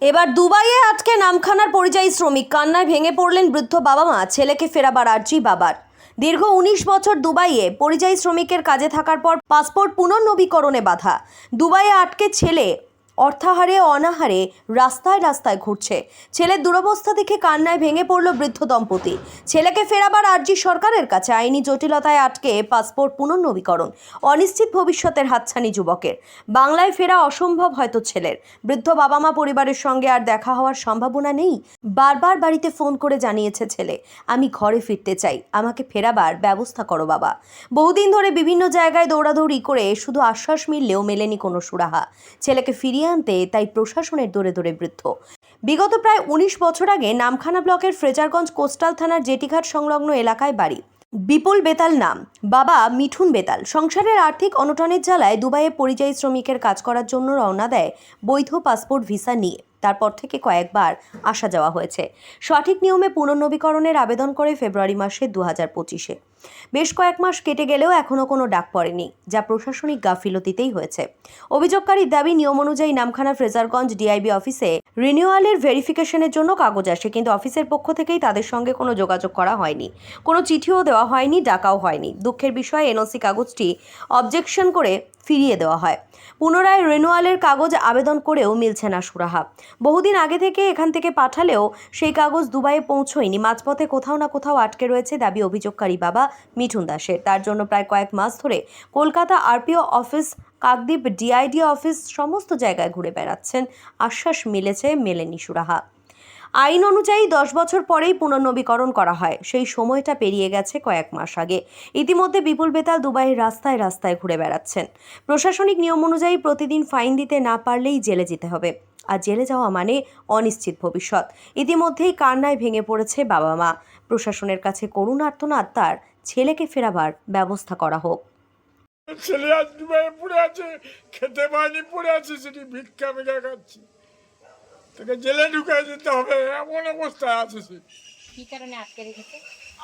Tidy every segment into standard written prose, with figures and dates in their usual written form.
এবার দুবাইয়ে আটকে নামখানার পরিযায়ী শ্রমিক, কান্নায় ভেঙে পড়লেন বৃদ্ধ বাবা মা। ছেলেকে ফেরাবার আর্জি বাবার। দীর্ঘ ১৯ বছর দুবাইয়ে পরিযায়ী শ্রমিকের কাজে থাকার পর পাসপোর্ট পুনর্নবীকরণে বাধা। দুবাইয়ে আটকে ছেলে অর্থাহারে অনাহারে রাস্তায় রাস্তায় ঘুরছে। ছেলের দুরবস্থা দেখে কান্নায় ভেঙে পড়ল বৃদ্ধ দম্পতি। ছেলেকে ফেরাবার আর্জি সরকারের কাছে। আইনি জটিলতায় আটকে পাসপোর্ট পুনর্নবীকরণ, অনিশ্চিত ভবিষ্যতের হাতছানি যুবকের। বাংলায় ফেরা অসম্ভব হয়তো ছেলের। বৃদ্ধ বাবা মা পরিবারের সঙ্গে আর দেখা হওয়ার সম্ভাবনা নেই। বারবার বাড়িতে ফোন করে জানিয়েছে ছেলে, আমি ঘরে ফিরতে চাই, আমাকে ফেরাবার ব্যবস্থা করো বাবা। বহুদিন ধরে বিভিন্ন জায়গায় দৌড়াদৌড়ি করে শুধু আশ্বাস মিললেও মেলেনি কোনো সুরাহা। ছেলেকে ফিরিয়ে আনতে তাই প্রশাসনের দৌড়ে দৌড়ে বৃদ্ধ। বিগত প্রায় ১৯ বছর আগে নামখানা ব্লকের ফ্রেজারগঞ্জ কোস্টাল থানার জেটিঘাট সংলগ্ন এলাকায় বাড়ি। বিপুল বেতাল নাম, বাবা মিঠুন বেতাল। সংসারের আর্থিক অনটনের জ্বালায় দুবাইয়ে পরিযায়ী শ্রমিকের কাজ করার জন্য রওনা দেয় বৈধ পাসপোর্ট ভিসা নিয়ে। তারপর থেকে কয়েকবার আসা যাওয়া হয়েছে। সঠিক নিয়মে পুনর্নবীকরণের আবেদন করে ফেব্রুয়ারি মাসে ২০২৫-এ। বেশ কয়েক মাস কেটে গেলেও এখনও কোনো ডাক পড়েনি, যা প্রশাসনিক গাফিলতিতেই হয়েছে। অভিযোগকারীর দাবি, নিয়ম অনুযায়ী নামখানা ফ্রেজারগঞ্জ ডিআইবি অফিসে রিনিউয়ালের ভেরিফিকেশনের জন্য কাগজ আসে, কিন্তু অফিসের পক্ষ থেকেই তাদের সঙ্গে কোনো যোগাযোগ করা হয়নি। কোনো চিঠিও দেওয়া হয়নি, ডাকাও হয়নি। দুঃখের বিষয়, এনওসি কাগজটি অবজেকশন করে ফিরিয়ে দেওয়া হয়। পুনরায় রিনিউয়ালের কাগজ আবেদন করেও মিলছে না সুরাহা। বহুদিন আগে থেকে এখান থেকে পাঠালেও সেই কাগজ দুবাইয়ে পৌঁছয়নি। মাঝপথে কোথাও না কোথাও আটকে রয়েছে দাবি অভিযোগকারী বাবা মিঠুন দাসের। তার জন্য প্রায় কয়েক মাস ধরে Kolkata RPO office, Kakdwip DID office, সমস্ত জায়গায় ঘুরে বেড়াচ্ছেন। আশ্বাস মিলেছে, মেলেনি সুরাহা। আইন অনুযায়ী 10 বছর পরেই পুনর্নবীকরণ করা হয়। সেই সময়টা পেরিয়ে গেছে কয়েক মাস আগে। ইতিমধ্যে বিপুল বেতাল দুবাইয়ের রাস্তায় রাস্তায় ঘুরে বেড়াচ্ছেন। প্রশাসনিক নিয়ম অনুযায়ী প্রতিদিন ফাইন দিতে না পারলেই জেলে যেতে হবে। আর জেলে যাওয়া মানে অনিশ্চিত ভবিষ্যৎ। ইতিমধ্যেই কান্নায় ভেঙে পড়েছে বাবা মা। প্রশাসনের কাছে করুণ আর্তনাদ, তার ছেলেকে ফেরাবার ব্যবস্থা করা হোক। ছেলে আজ দুবাইয়ে পড়ে আছে, খেতে পায়নি, পড়ে আছে, সেটি ভিক্ষা খাচ্ছি। তাকে জেলে ঢুকাই দিতে হবে, এমন অবস্থায় আছে সে। কি কারণে আটকে রেখেছে?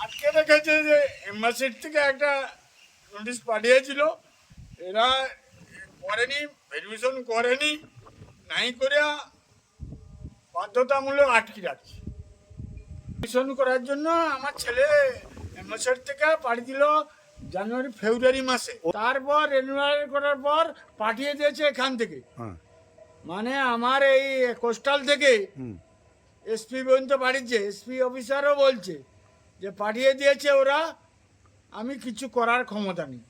আটকে রেখেছে যে এম্বাসির থেকে একটা নোটিশ পাঠিয়েছিল, এরা করেনি, ভেরিফিকেশন করেনি, নাই করে বাধ্যতামূলক আটকে রাখছে। ভেরিফিকেশন করার জন্য আমার ছেলে এম্বাসির থেকে পাঠিয়ে দিল জানুয়ারি ফেব্রুয়ারি মাসে। তারপর রিনিউয়াল করার পর পাঠিয়ে দিয়েছে এখান থেকে, মানে আমার এই কোস্টাল থেকে এসপি পর্যন্ত পাঠিয়েছে। এসপি অফিসারও বলছে যে পাঠিয়ে দিয়েছে ওরা, আমি কিছু করার ক্ষমতা নেই।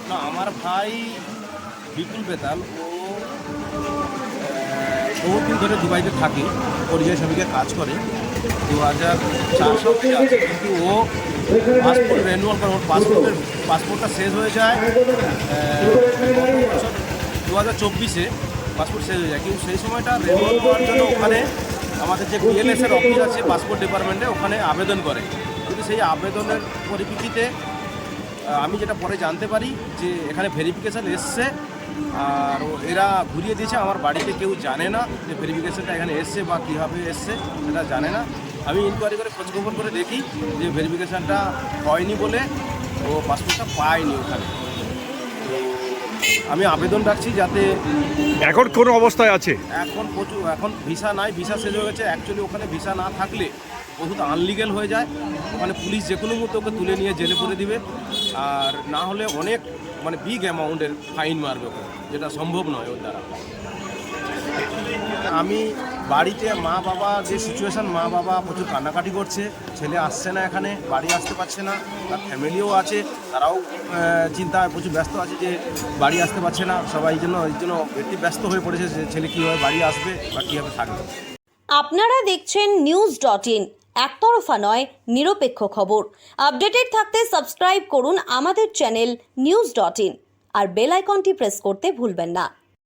না, আমার ভাই বিপুল বেতাল, ও বহুদিন ধরে দুবাইতে থাকে, পরিযায়ী শ্রমিকের কাজ করে। 2004 সাল থেকে আছে, কিন্তু ও পাসপোর্ট রিনিউয়াল করে, ওর পাসপোর্টটা শেষ হয়ে যায় 2024-এ পাসপোর্ট শেষ হয়ে যায়। কিন্তু সেই সময়টা রিনিউয়াল করার জন্য ওখানে আমাদের যে বিএলএসের অফিস আছে পাসপোর্ট ডিপার্টমেন্টে, ওখানে আবেদন করে। কিন্তু সেই আবেদনের পরিপ্রেক্ষিতে আমি যেটা পরে জানতে পারি যে এখানে ভেরিফিকেশান এসছে, আর এরা ঘুরিয়ে দিয়েছে। আমার বাড়িতে কেউ জানে না যে ভেরিফিকেশানটা এখানে এসছে বা কীভাবে এসছে, সেটা জানে না। আমি ইনকোয়ারি করে খোঁজখবর করে দেখি যে ভেরিফিকেশানটা হয়নি বলে ও পাসপোর্টটা পায়নি ওখানে। আমি আবেদন রাখছি যাতে। এখন কোন অবস্থায় আছে? এখন ভিসা নাই, ভিসা শেষ হয়ে গেছে। অ্যাকচুয়ালি ওখানে ভিসা না থাকলে বহুত আনলিগেল হয়ে যায়। ওখানে পুলিশ যে কোনো মুহূর্তে ওকে তুলে নিয়ে জেলে করে দিবে, আর না হলে অনেক বিগ অ্যামাউন্টের ফাইন মারবে ওকে, যেটা সম্ভব নয় ওর দ্বারা। আমি বাড়িতে মা বাবা যে সিচুয়েশান, মা বাবা প্রচুর কান্নাকাটি করছে, ছেলে আসছে না, এখানে বাড়ি আসতে পারছে না। তার ফ্যামিলিও আছে, তারাও চিন্তায় প্রচুর ব্যস্ত আছে যে বাড়ি আসতে পারছে না। সবাই এই জন্য একটি ব্যস্ত হয়ে পড়েছে যে ছেলে কীভাবে বাড়ি আসবে বা কীভাবে থাকবে। আপনারা দেখছেন news.in, একতরফা নয়, নিরপেক্ষ খবর। আপডেটেড থাকতে সাবস্ক্রাইব করুন আমাদের চ্যানেল news.in আর বেল আইকনটি প্রেস করতে ভুলবেন না।